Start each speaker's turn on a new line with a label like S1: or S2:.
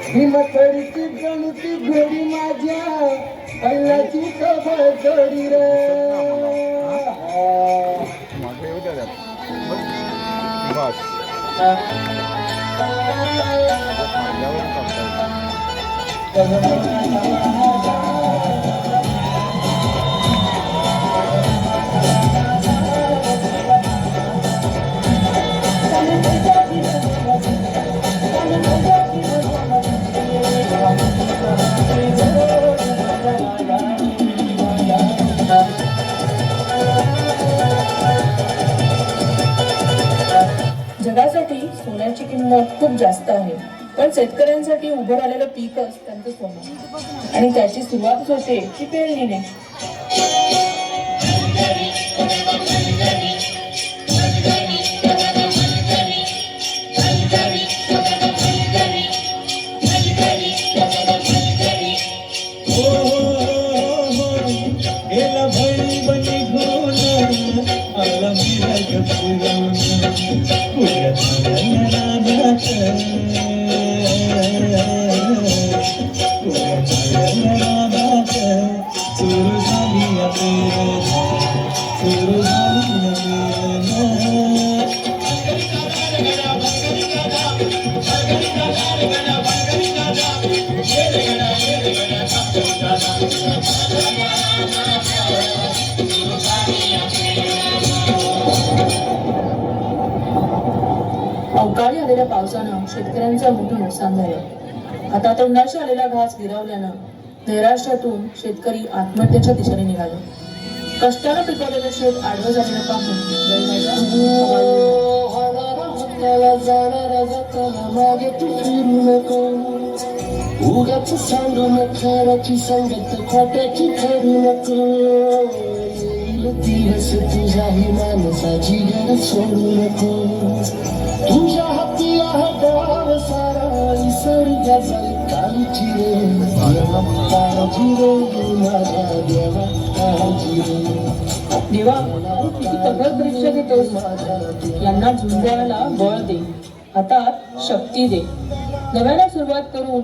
S1: हिमथडीची गणती घडी माझ्या अल्लाची खबर जोडी रे
S2: जगासाठी सोन्याची किंमत खूप जास्त आहे, पण शेतकऱ्यांसाठी उभं राहिलेलं पीकच त्यांचं सोनं आणि त्याची सुरुवात होते ती पेरणीने. अवकाळी आलेल्या पावसानं शेतकऱ्यांचं मोठं नुकसान झालं. आता तोंडाशी आलेला घास गिरावल्यानं नैराश्यातून शेतकरी आत्महत्येच्या दिशेने निघाले. कष्टानं पिकवलेलं शेत आडवं झालेलं पाहून
S1: तुझ्या हाती आहे गाव सारा निसर्गाचा काळजी रे
S2: देवा, किती कठोर परीक्षा घेतोस. यांना झुंजायला बळ दे, हातात शक्ती दे. नव्याला सुरुवात करून